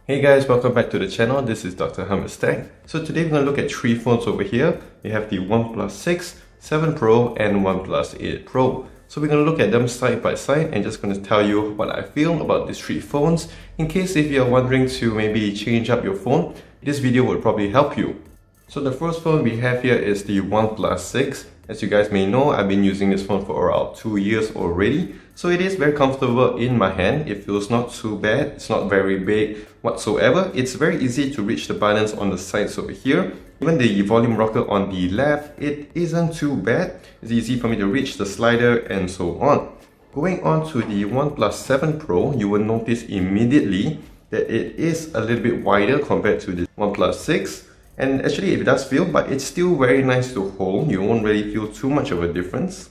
Hey guys, welcome back to the channel. This is Dr. Hamid's Tech. So today we're going to look at three phones over here. We have the OnePlus 6, 7 Pro and OnePlus 8 Pro. So we're going to look at them side by side and just going to tell you what I feel about these three phones. In case if you're wondering to maybe change up your phone, this video will probably help you. So the first phone we have here is the OnePlus 6. As you guys may know, I've been using this phone for around 2 years already. So it is very comfortable in my hand. It feels not too bad. It's not very big whatsoever. It's very easy to reach the buttons on the sides over here. Even the volume rocker on the left, it isn't too bad. It's easy for me to reach the slider and so on. Going on to the OnePlus 7 Pro, you will notice immediately that it is a little bit wider compared to the OnePlus 6. And actually it does feel, but it's still very nice to hold. You won't really feel too much of a difference.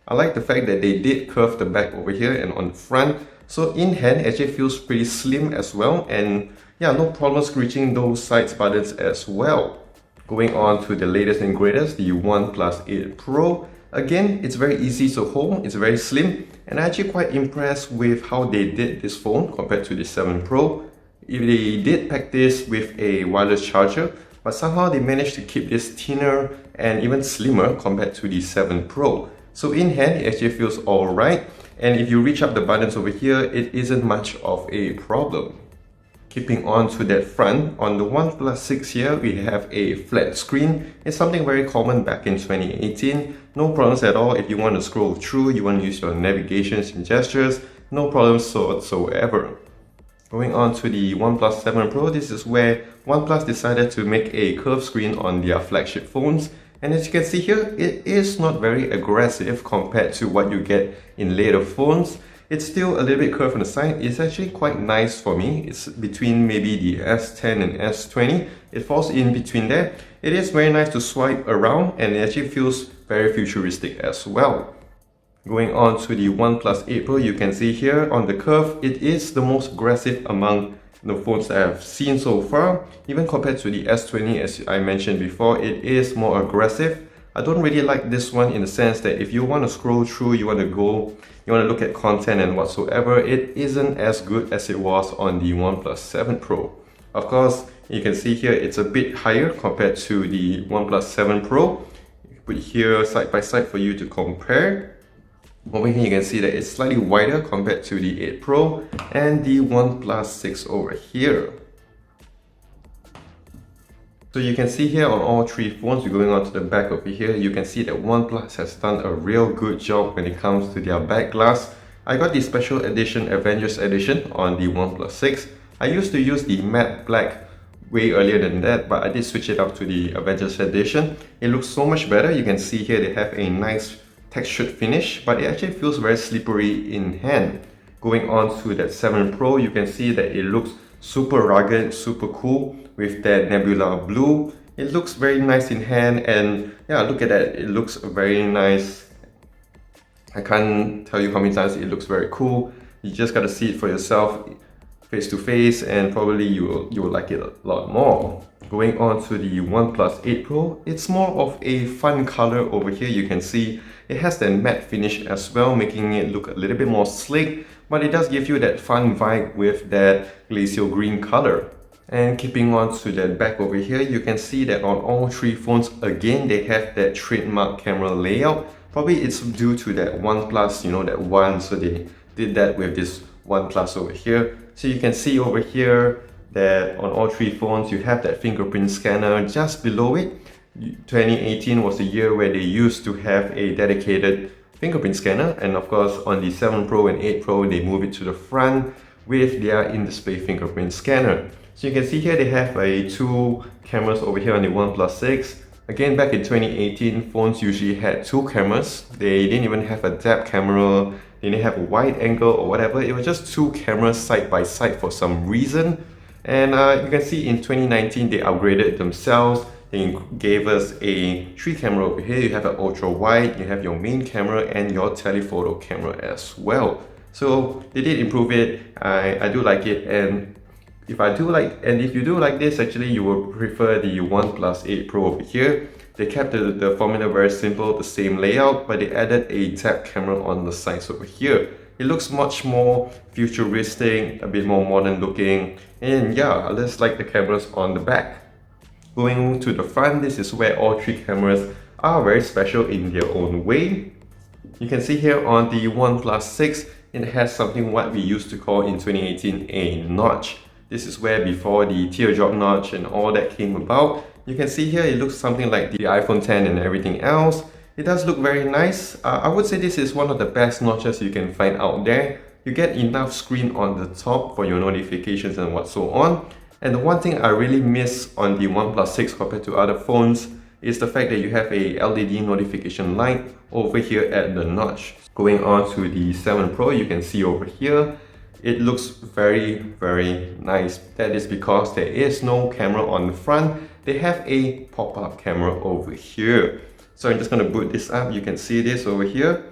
I like the fact that they did curve the back over here and on the front. So in hand, it actually feels pretty slim as well. And yeah, no problems reaching those sides buttons as well. Going on to the latest and greatest, the OnePlus 8 Pro. Again, it's very easy to hold, it's very slim. And I'm actually quite impressed with how they did this phone compared to the 7 Pro. If they did pack this with a wireless charger, but somehow they managed to keep this thinner and even slimmer compared to the 7 Pro. So in hand, it actually feels alright. And if you reach up the buttons over here, it isn't much of a problem. Keeping on to that front, on the OnePlus 6 here, we have a flat screen. It's something very common back in 2018. No problems at all. If you want to scroll through, you want to use your navigations and gestures, no problems whatsoever. Going on to the OnePlus 7 Pro, this is where OnePlus decided to make a curved screen on their flagship phones. And as you can see here, it is not very aggressive compared to what you get in later phones. It's still a little bit curved on the side. It's actually quite nice for me. It's between maybe the S10 and S20. It falls in between there. It is very nice to swipe around and it actually feels very futuristic as well. Going on to the OnePlus 8 Pro, you can see here on the curve, it is the most aggressive among the phones that I've seen so far. Even compared to the S20, as I mentioned before, it is more aggressive. I don't really like this one in the sense that if you want to scroll through, you want to look at content and whatsoever, it isn't as good as it was on the OnePlus 7 Pro. Of course, you can see here, it's a bit higher compared to the OnePlus 7 Pro. Put here side by side for you to compare. Over here you can see that it's slightly wider compared to the 8 Pro and the OnePlus 6 over here. So you can see here on all three phones, we're going on to the back over here, you can see that OnePlus has done a real good job when it comes to their back glass. I got the special edition Avengers edition on the OnePlus 6. I used to use the matte black way earlier than that, but I did switch it up to the Avengers edition. It looks so much better. You can see here they have a nice textured finish, but it actually feels very slippery in hand. Going on to that 7 Pro, you can see that it looks super rugged, super cool with that nebula blue. It looks very nice in hand, and yeah, look at that, it looks very nice. I can't tell you how many times it looks very cool. You just gotta see it for yourself face to face, and probably you will like it a lot more. Going on to the OnePlus 8 Pro, it's more of a fun color over here. You can see it has that matte finish as well, making it look a little bit more sleek, but it does give you that fun vibe with that glacial green color. And keeping on to that back over here, you can see that on all three phones, again, they have that trademark camera layout. Probably it's due to that OnePlus, that one, so they did that with this OnePlus over here. So you can see over here that on all three phones, you have that fingerprint scanner just below it. 2018 was the year where they used to have a dedicated fingerprint scanner, and of course on the 7 Pro and 8 Pro they move it to the front with their in-display fingerprint scanner. So you can see here they have two cameras over here on the OnePlus 6. Again, back in 2018, phones usually had two cameras. They didn't even have a depth camera, they didn't have a wide angle or whatever. It was just two cameras side by side for some reason. And you can see in 2019 they upgraded themselves. They gave us a 3 camera over here. You have an ultra wide, you have your main camera and your telephoto camera as well. So they did improve it. I do like it, and if you do like this, actually you will prefer the OnePlus 8 Pro over here. They kept the formula very simple, the same layout, but they added a tap camera on the sides over here. It looks much more futuristic, a bit more modern looking, and yeah, I just like the cameras on the back. Going to the front, this is where all three cameras are very special in their own way. You can see here on the OnePlus 6, it has something what we used to call in 2018 a notch. This is where before the teardrop notch and all that came about. You can see here it looks something like the iPhone 10 and everything else. It does look very nice. I would say this is one of the best notches you can find out there. You get enough screen on the top for your notifications and what so on. And the one thing I really miss on the OnePlus 6 compared to other phones is the fact that you have a LED notification light over here at the notch. Going on to the 7 Pro, you can see over here, it looks very, very nice. That is because there is no camera on the front. They have a pop-up camera over here. So I'm just going to boot this up. You can see this over here.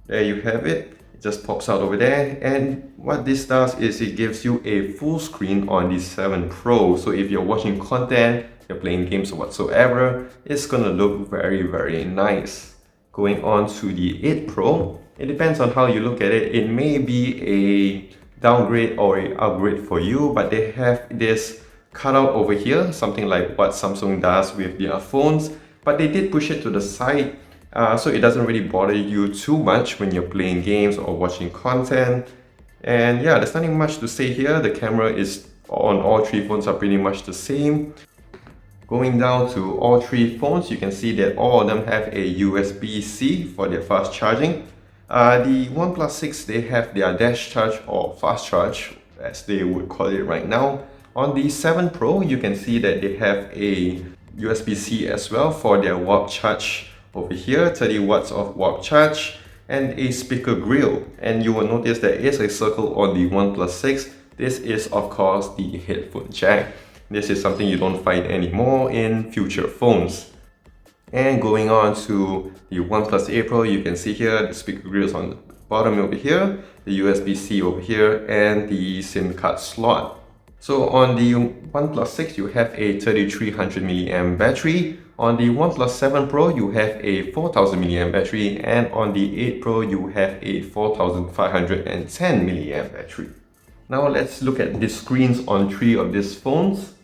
There you have it. It just pops out over there, and what this does is it gives you a full screen on the 7 Pro. So if you're watching content, you're playing games or whatsoever, it's gonna look very, very nice. Going on to the 8 Pro, it depends on how you look at it. It may be a downgrade or an upgrade for you, but they have this cutout over here, something like what Samsung does with their phones, but they did push it to the side. So it doesn't really bother you too much when you're playing games or watching content. And yeah, there's nothing much to say here. The camera is on all three phones are pretty much the same. Going down to all three phones, you can see that all of them have a USB-C for their fast charging. The OnePlus 6, they have their dash charge or fast charge, as they would call it right now. On the 7 Pro, you can see that they have a USB-C as well for their warp charge. Over here, 30 watts of warp charge and a speaker grill. And you will notice there is a circle on the OnePlus 6. This is of course the headphone jack. This is something you don't find anymore in future phones. And going on to the OnePlus 8 Pro, you can see here the speaker grills on the bottom over here, the USB-C over here, and the SIM card slot. So on the OnePlus 6, you have a 3300 mAh battery. On the OnePlus 7 Pro, you have a 4000 mAh battery, and on the 8 Pro, you have a 4510 mAh battery. Now let's look at the screens on three of these phones.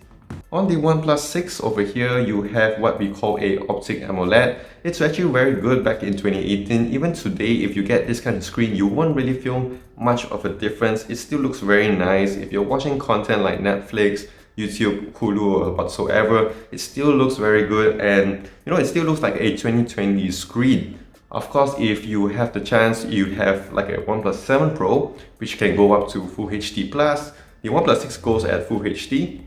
On the OnePlus 6 over here, you have what we call a optic AMOLED. It's actually very good back in 2018. Even today, if you get this kind of screen, you won't really feel much of a difference. It still looks very nice. If you're watching content like Netflix, YouTube, Hulu or whatsoever, it still looks very good, and you know, it still looks like a 2020 screen. Of course, if you have the chance, you have like a OnePlus 7 Pro, which can go up to Full HD+. The OnePlus 6 goes at Full HD.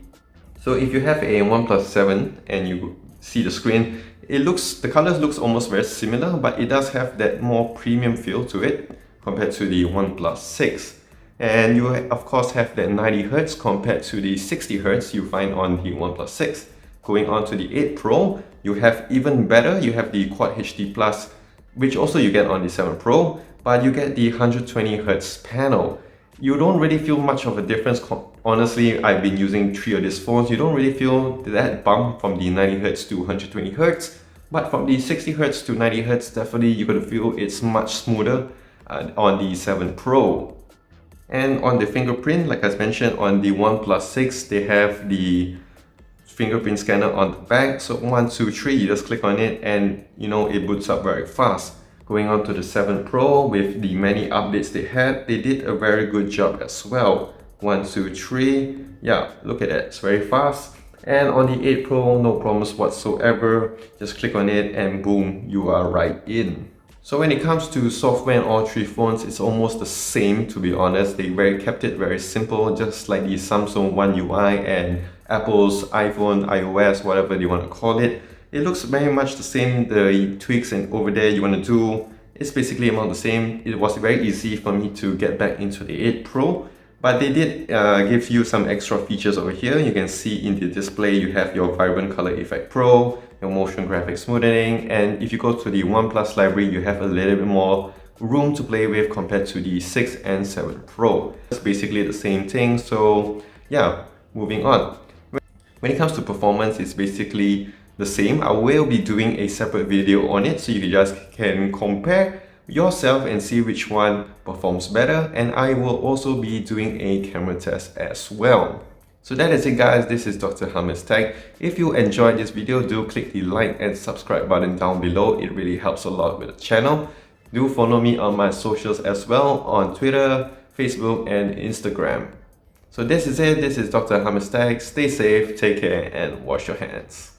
So if you have a OnePlus 7 and you see the screen, the colors looks almost very similar, but it does have that more premium feel to it compared to the OnePlus 6. And you of course have that 90Hz compared to the 60Hz you find on the OnePlus 6. Going on to the 8 Pro, you have even better, you have the Quad HD Plus, which also you get on the 7 Pro, but you get the 120Hz panel. You don't really feel much of a difference. Honestly, I've been using three of these phones. You don't really feel that bump from the 90Hz to 120Hz, but from the 60Hz to 90Hz, definitely you're gonna feel it's much smoother on the 7 Pro. And on the fingerprint, like I mentioned, on the OnePlus 6, they have the fingerprint scanner on the back. So 1, 2, 3, you just click on it and you know it boots up very fast. Going on to the 7 Pro, with the many updates they had, they did a very good job as well. 1, 2, 3, yeah, look at that, it's very fast. And on the 8 Pro, no problems whatsoever. Just click on it and boom, you are right in. So when it comes to software on all three phones, it's almost the same, to be honest. They kept it very simple, just like the Samsung One UI and Apple's iPhone, iOS, whatever you want to call it. It looks very much the same. The tweaks and over there you want to do, it's basically about the same. It was very easy for me to get back into the 8 Pro, but they did give you some extra features over here. You can see in the display, you have your Vibrant Color Effect Pro, your motion graphics smoothing, and if you go to the OnePlus library, you have a little bit more room to play with compared to the 6 and 7 Pro. It's basically the same thing. So yeah, moving on. When it comes to performance, it's basically the same. I will be doing a separate video on it so you just can compare yourself and see which one performs better, and I will also be doing a camera test as well. So that is it guys, this is Dr. Hamis Tech. If you enjoyed this video, do click the like and subscribe button down below. It really helps a lot with the channel. Do follow me on my socials as well, on Twitter, Facebook and Instagram. So this is it, this is Dr. Hamis Tech. Stay safe, take care and wash your hands.